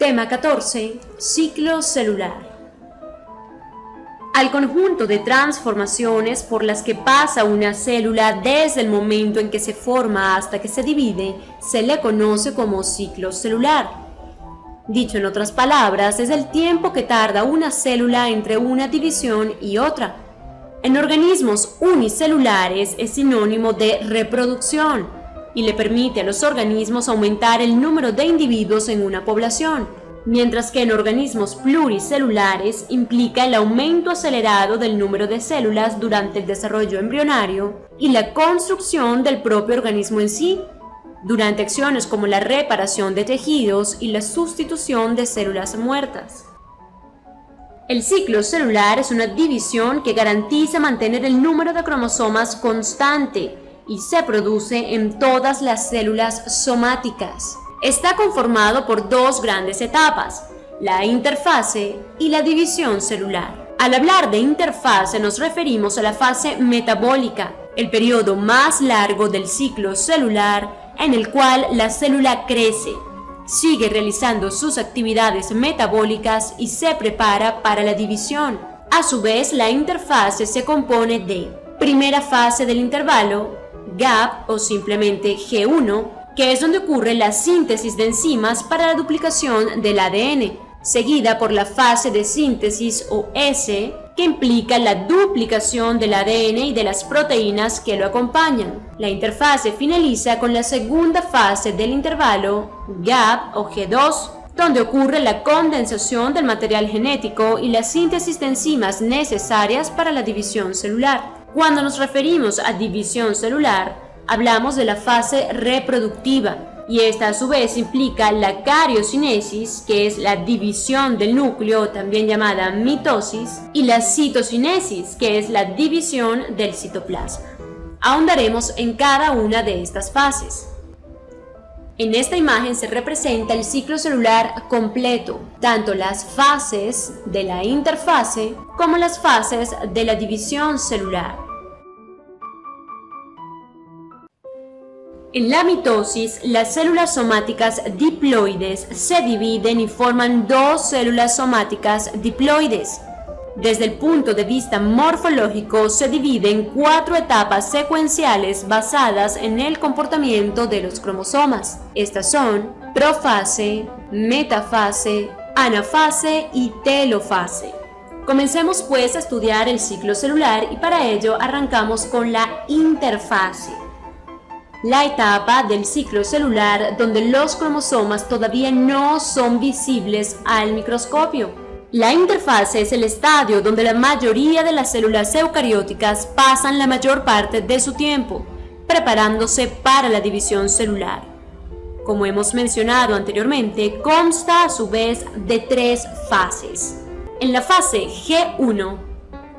Tema 14. Ciclo celular. Al conjunto de transformaciones por las que pasa una célula desde el momento en que se forma hasta que se divide, se le conoce como ciclo celular. Dicho en otras palabras, es el tiempo que tarda una célula entre una división y otra. En organismos unicelulares es sinónimo de reproducción y le permite a los organismos aumentar el número de individuos en una población, mientras que en organismos pluricelulares implica el aumento acelerado del número de células durante el desarrollo embrionario y la construcción del propio organismo en sí, durante acciones como la reparación de tejidos y la sustitución de células muertas. El ciclo celular es una división que garantiza mantener el número de cromosomas constante y se produce en todas las células somáticas. Está conformado por dos grandes etapas, la interfase y la división celular. Al hablar de interfase nos referimos a la fase metabólica, el periodo más largo del ciclo celular en el cual la célula crece, sigue realizando sus actividades metabólicas y se prepara para la división. A su vez, la interfase se compone de primera fase del intervalo, gap o simplemente G1, que es donde ocurre la síntesis de enzimas para la duplicación del ADN, seguida por la fase de síntesis o S, que implica la duplicación del ADN y de las proteínas que lo acompañan. La interfase finaliza con la segunda fase del intervalo, gap o G2, donde ocurre la condensación del material genético y la síntesis de enzimas necesarias para la división celular. Cuando nos referimos a división celular, hablamos de la fase reproductiva, y esta a su vez implica la cariocinesis, que es la división del núcleo, también llamada mitosis, y la citocinesis, que es la división del citoplasma. Ahondaremos en cada una de estas fases. En esta imagen se representa el ciclo celular completo, tanto las fases de la interfase como las fases de la división celular. En la mitosis, las células somáticas diploides se dividen y forman dos células somáticas diploides. Desde el punto de vista morfológico, se divide en 4 etapas secuenciales basadas en el comportamiento de los cromosomas. Estas son profase, metafase, anafase y telofase. Comencemos pues a estudiar el ciclo celular y para ello arrancamos con la interfase, la etapa del ciclo celular donde los cromosomas todavía no son visibles al microscopio. La interfase es el estadio donde la mayoría de las células eucarióticas pasan la mayor parte de su tiempo, preparándose para la división celular. Como hemos mencionado anteriormente, consta a su vez de 3 fases. En la fase G1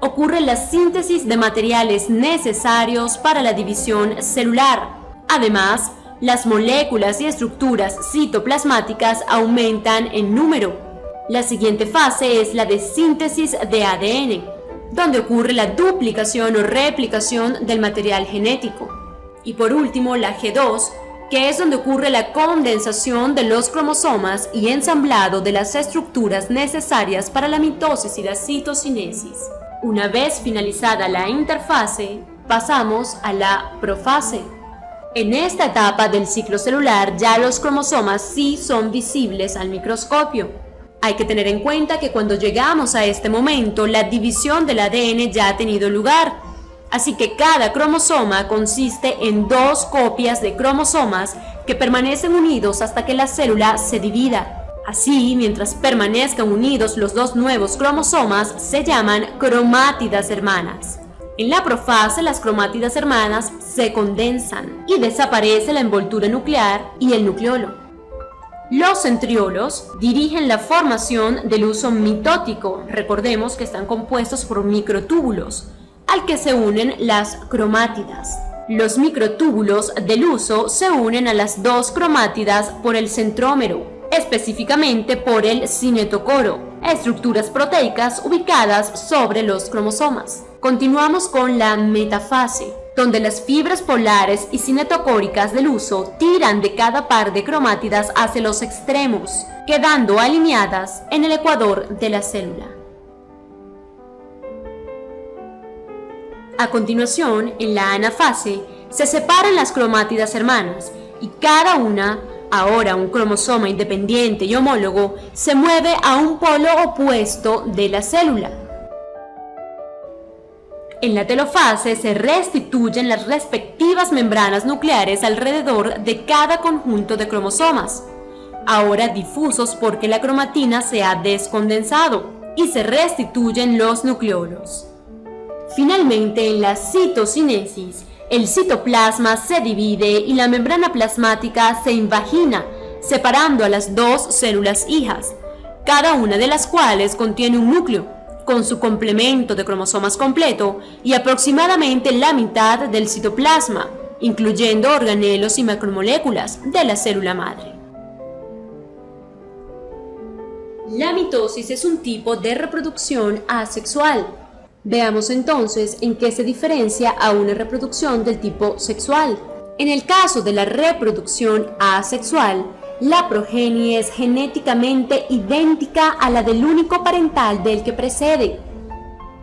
ocurre la síntesis de materiales necesarios para la división celular. Además, las moléculas y estructuras citoplasmáticas aumentan en número. La siguiente fase es la de síntesis de ADN, donde ocurre la duplicación o replicación del material genético. Y por último, la G2, que es donde ocurre la condensación de los cromosomas y ensamblado de las estructuras necesarias para la mitosis y la citocinesis. Una vez finalizada la interfase, pasamos a la profase. En esta etapa del ciclo celular ya los cromosomas sí son visibles al microscopio. Hay que tener en cuenta que cuando llegamos a este momento, la división del ADN ya ha tenido lugar, así que cada cromosoma consiste en 2 copias de cromosomas que permanecen unidos hasta que la célula se divida. Así, mientras permanezcan unidos los 2 nuevos cromosomas, se llaman cromátidas hermanas. En la profase, las cromátidas hermanas se condensan y desaparece la envoltura nuclear y el nucleolo. Los centriolos dirigen la formación del uso mitótico. Recordemos que están compuestos por microtúbulos, al que se unen las cromátidas. Los microtúbulos del uso se unen a las 2 cromátidas por el centrómero, específicamente por el cinetocoro, estructuras proteicas ubicadas sobre los cromosomas. Continuamos con la metafase. donde las fibras polares y cinetocóricas del huso tiran de cada par de cromátidas hacia los extremos, quedando alineadas en el ecuador de la célula. A continuación, en la anafase, se separan las cromátidas hermanas y cada una, ahora un cromosoma independiente y homólogo, se mueve a un polo opuesto de la célula. En la telofase se restituyen las respectivas membranas nucleares alrededor de cada conjunto de cromosomas, ahora difusos porque la cromatina se ha descondensado, y se restituyen los nucleolos. Finalmente, en la citocinesis, el citoplasma se divide y la membrana plasmática se invagina, separando a las dos células hijas, cada una de las cuales contiene un núcleo, con su complemento de cromosomas completo y aproximadamente la mitad del citoplasma, incluyendo organelos y macromoléculas de la célula madre. La mitosis es un tipo de reproducción asexual. Veamos entonces en qué se diferencia a una reproducción del tipo sexual. En el caso de la reproducción asexual, la progenie es genéticamente idéntica a la del único parental del que precede.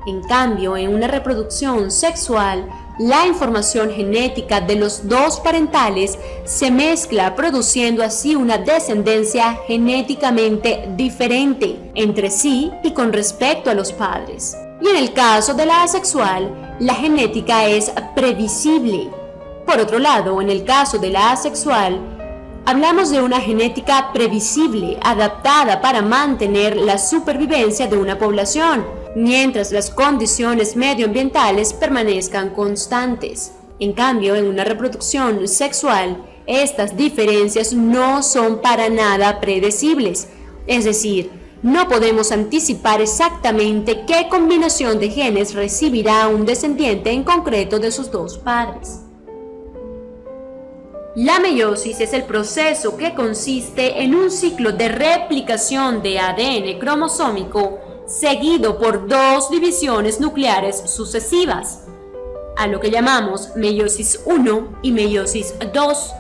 En cambio, en una reproducción sexual, la información genética de los dos parentales se mezcla, produciendo así una descendencia genéticamente diferente entre sí y con respecto a los padres. Y en el caso de la asexual, la genética es previsible. Por otro lado, en el caso de la asexual, hablamos de una genética previsible, adaptada para mantener la supervivencia de una población, mientras las condiciones medioambientales permanezcan constantes. En cambio, en una reproducción sexual, estas diferencias no son para nada predecibles, es decir, no podemos anticipar exactamente qué combinación de genes recibirá un descendiente en concreto de sus dos padres. La meiosis es el proceso que consiste en un ciclo de replicación de ADN cromosómico seguido por dos divisiones nucleares sucesivas, a lo que llamamos meiosis 1 y meiosis 2,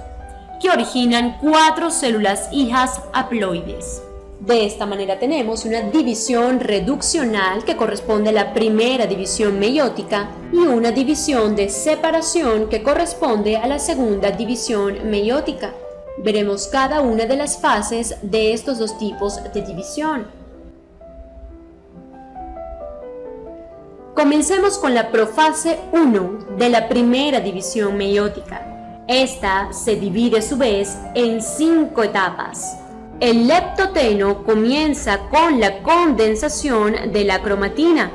que originan 4 células hijas haploides. De esta manera tenemos una división reduccional que corresponde a la primera división meiótica y una división de separación que corresponde a la segunda división meiótica. Veremos cada una de las fases de estos dos tipos de división. Comencemos con la profase 1 de la primera división meiótica. Esta se divide a su vez en 5 etapas. El leptoteno comienza con la condensación de la cromatina.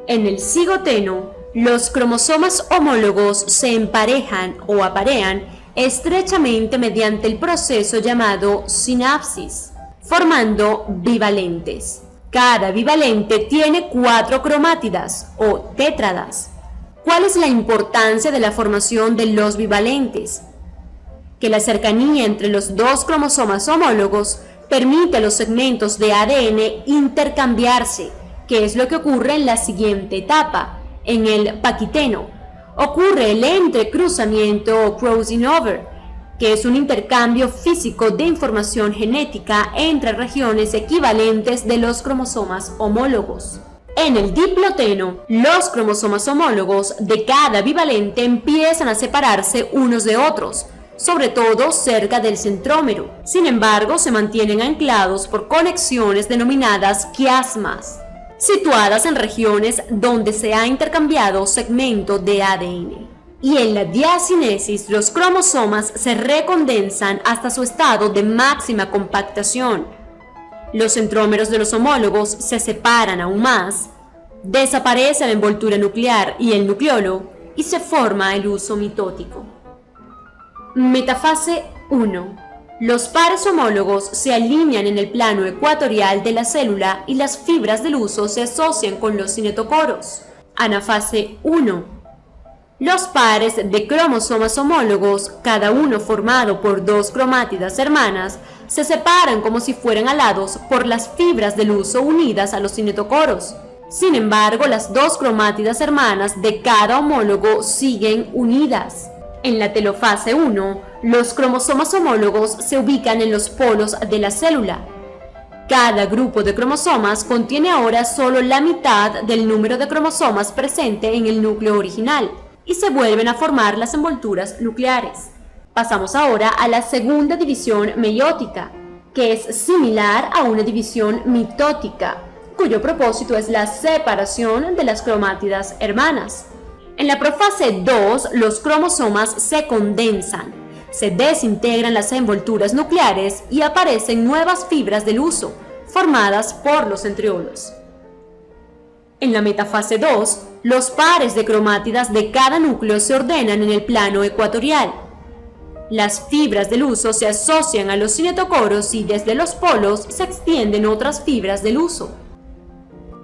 En el cigoteno, los cromosomas homólogos se emparejan o aparean estrechamente mediante el proceso llamado sinapsis, formando bivalentes. Cada bivalente tiene 4 cromátidas o tétradas. ¿Cuál es la importancia de la formación de los bivalentes? Que la cercanía entre los dos cromosomas homólogos permite a los segmentos de ADN intercambiarse, que es lo que ocurre en la siguiente etapa, en el paquiteno. Ocurre el entrecruzamiento o crossing over, que es un intercambio físico de información genética entre regiones equivalentes de los cromosomas homólogos. En el diploteno, los cromosomas homólogos de cada bivalente empiezan a separarse unos de otros, sobre todo cerca del centrómero. Sin embargo, se mantienen anclados por conexiones denominadas quiasmas, situadas en regiones donde se ha intercambiado segmento de ADN. Y en la diacinesis, los cromosomas se recondensan hasta su estado de máxima compactación. Los centrómeros de los homólogos se separan aún más, desaparece la envoltura nuclear y el nucleolo, y se forma el huso mitótico. Metafase 1. Los pares homólogos se alinean en el plano ecuatorial de la célula y las fibras del huso se asocian con los cinetocoros. Anafase 1. Los pares de cromosomas homólogos, cada uno formado por 2 cromátidas hermanas, se separan como si fueran alados por las fibras del huso unidas a los cinetocoros. Sin embargo, las dos cromátidas hermanas de cada homólogo siguen unidas. En la telofase 1, los cromosomas homólogos se ubican en los polos de la célula. Cada grupo de cromosomas contiene ahora solo la mitad del número de cromosomas presente en el núcleo original y se vuelven a formar las envolturas nucleares. Pasamos ahora a la segunda división meiótica, que es similar a una división mitótica, cuyo propósito es la separación de las cromátidas hermanas. En la profase 2, los cromosomas se condensan, se desintegran las envolturas nucleares y aparecen nuevas fibras del huso, formadas por los centriolos. En la metafase 2, los pares de cromátidas de cada núcleo se ordenan en el plano ecuatorial. Las fibras del huso se asocian a los cinetocoros y desde los polos se extienden otras fibras del huso.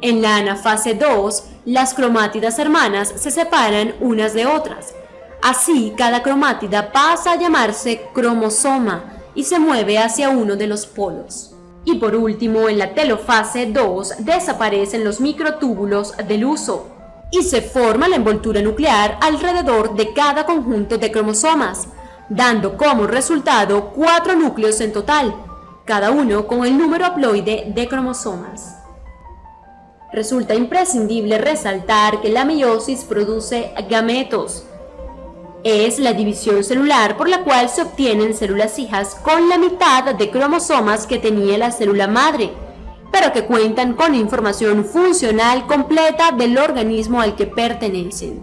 En la anafase 2, las cromátidas hermanas se separan unas de otras. Así, cada cromátida pasa a llamarse cromosoma y se mueve hacia uno de los polos. Y por último, en la telofase 2, desaparecen los microtúbulos del huso y se forma la envoltura nuclear alrededor de cada conjunto de cromosomas, dando como resultado 4 núcleos en total, cada uno con el número haploide de cromosomas. Resulta imprescindible resaltar que la meiosis produce gametos. Es la división celular por la cual se obtienen células hijas con la mitad de cromosomas que tenía la célula madre, pero que cuentan con información funcional completa del organismo al que pertenecen.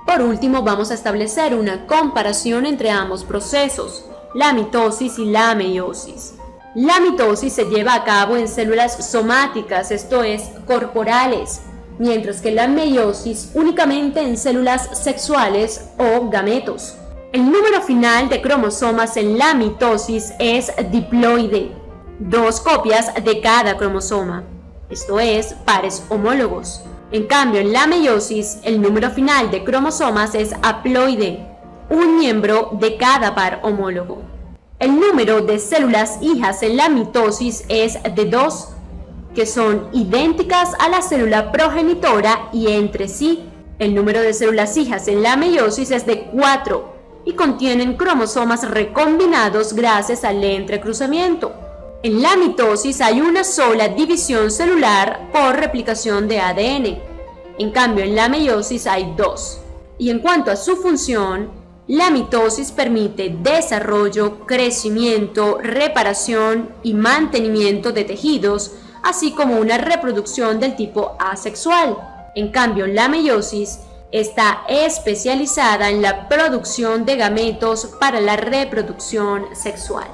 Por último, vamos a establecer una comparación entre ambos procesos, la mitosis y la meiosis. La mitosis se lleva a cabo en células somáticas, esto es, corporales, mientras que la meiosis únicamente en células sexuales o gametos. El número final de cromosomas en la mitosis es diploide, 2 copias de cada cromosoma, esto es, pares homólogos. En cambio, en la meiosis, el número final de cromosomas es haploide, un miembro de cada par homólogo. El número de células hijas en la mitosis es de 2, que son idénticas a la célula progenitora y entre sí. El número de células hijas en la meiosis es de 4 y contienen cromosomas recombinados gracias al entrecruzamiento. En la mitosis hay una sola división celular por replicación de ADN. En cambio, en la meiosis hay 2. Y en cuanto a su función, la mitosis permite desarrollo, crecimiento, reparación y mantenimiento de tejidos, así como una reproducción del tipo asexual. En cambio, la meiosis está especializada en la producción de gametos para la reproducción sexual.